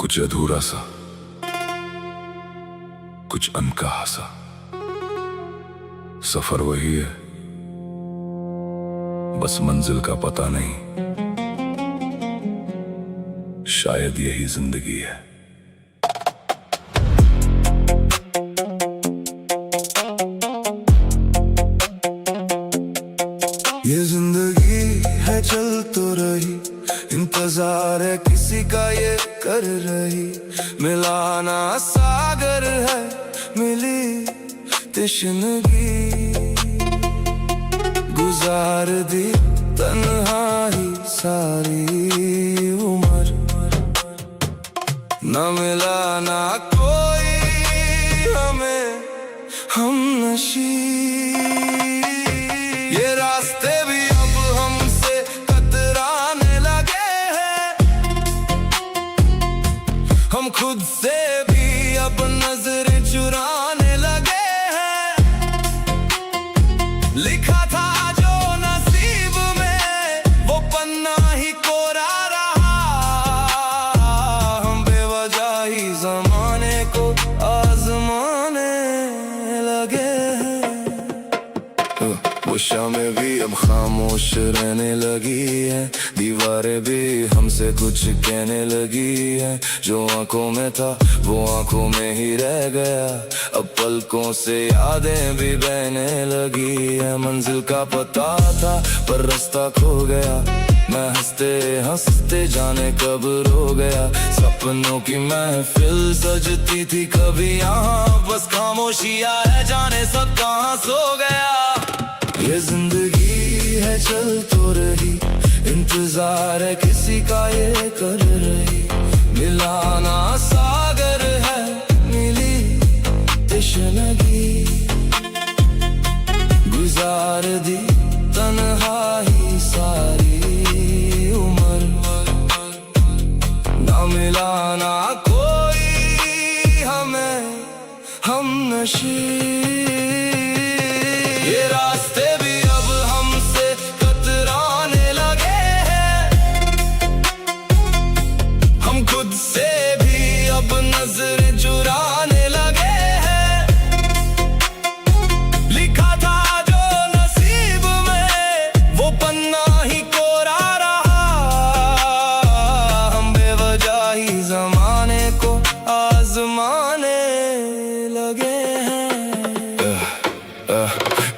कुछ अधूरा सा, कुछ अनकहा सा। सफर वही है, बस मंजिल का पता नहीं। शायद यही जिंदगी है। ये जिंदगी है चल तो रही, इंतजार है किसी का ये कर रही। मिलाना सागर है, मिली तश्नगी, गुजार दी तन्हाई सारी उम्र। न मिला ना कोई हमें हमनशी, ये रास्ते भी अब हमसे कतराने लगे हैं। हम खुद से भी अब नजरें चुराने लगे हैं। लिखा था जो नसीब में, वो पन्ना ही कोरा रहा। हम बेवजह ही जमाने को आजमाने लगे हैं। वो शामें भी अब खामोश रहने लगी है, दीवारें भी हमसे कुछ कहने लगी है। जो आंखों में था वो आंखों में ही रह गया, अब पलकों से यादें भी बहने लगी है। मंजिल का पता था पर रास्ता खो गया, मैं हंसते हंसते जाने कब रो गया। सपनों की महफिल सजती थी कभी यहाँ, बस खामोशियाँ है जाने सब कहाँ सो गया। ये जिंदगी है चल तो रही, इंतजार है किसी का ये कर रही। मिलाना सागर है, मिली तश्नगी, गुजार दी तन्हाई सारी उम्र। ना मिलाना कोई हमें हमनशी, ये रास्ते भी अब हमसे कतराने लगे हैं। हम खुद से भी अब नजरें चुराने लगे हैं। लिखा था जो नसीब में, वो पन्ना ही कोरा रहा। हम बेवजह ही जमाने को आजमाने लगे हैं।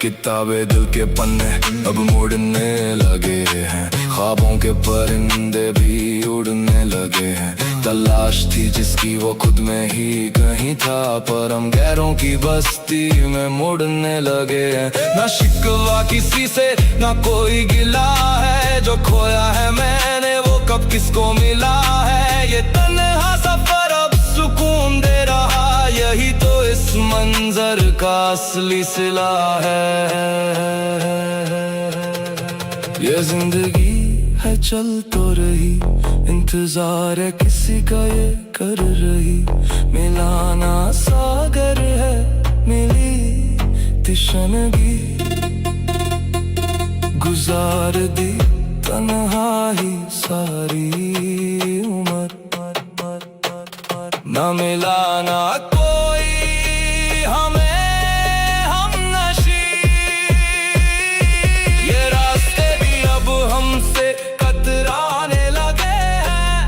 किताबें दिल के पन्ने अब मुड़ने लगे हैं, ख्वाबों के परिंदे भी उड़ने लगे हैं। तलाश थी जिसकी वो खुद में ही कहीं था, पर हम गैरों की बस्ती में मुड़ने लगे हैं। ना शिकवा किसी से ना कोई गिला है, जो खोया है मैंने वो कब किसको मिला है। ये तन्हा सफर अब सुकून दे रहा, यही तो इस मंजर का असली सिला है। ये जिंदगी है चल तो रही, इंतजार है किसी का ये कर रही। मिलाना सागर है, मिली तश्नगी, गुजार दी तन्हाई सारी उम्र। ना मिलाना कोई हमें हमनशी, ये रास्ते भी अब हमसे कतराने लगे हैं।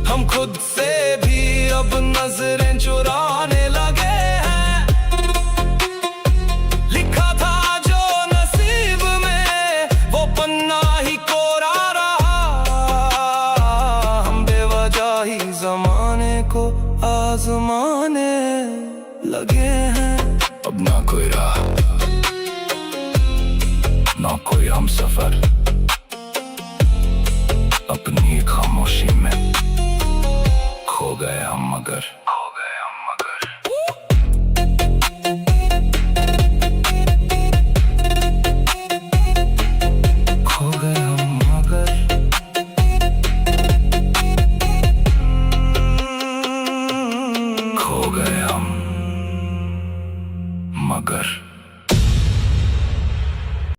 हम खुद से भी अब नजरें चुराने लगे हैं। लिखा था जो नसीब में, वो पन्ना ही कोरा रहा। हम बेवजह ही जमाने को आजमाने लगे हैं। अब ना कोई राह, ना कोई हम सफर, अपनी खामोशी में खो गए हम मगर।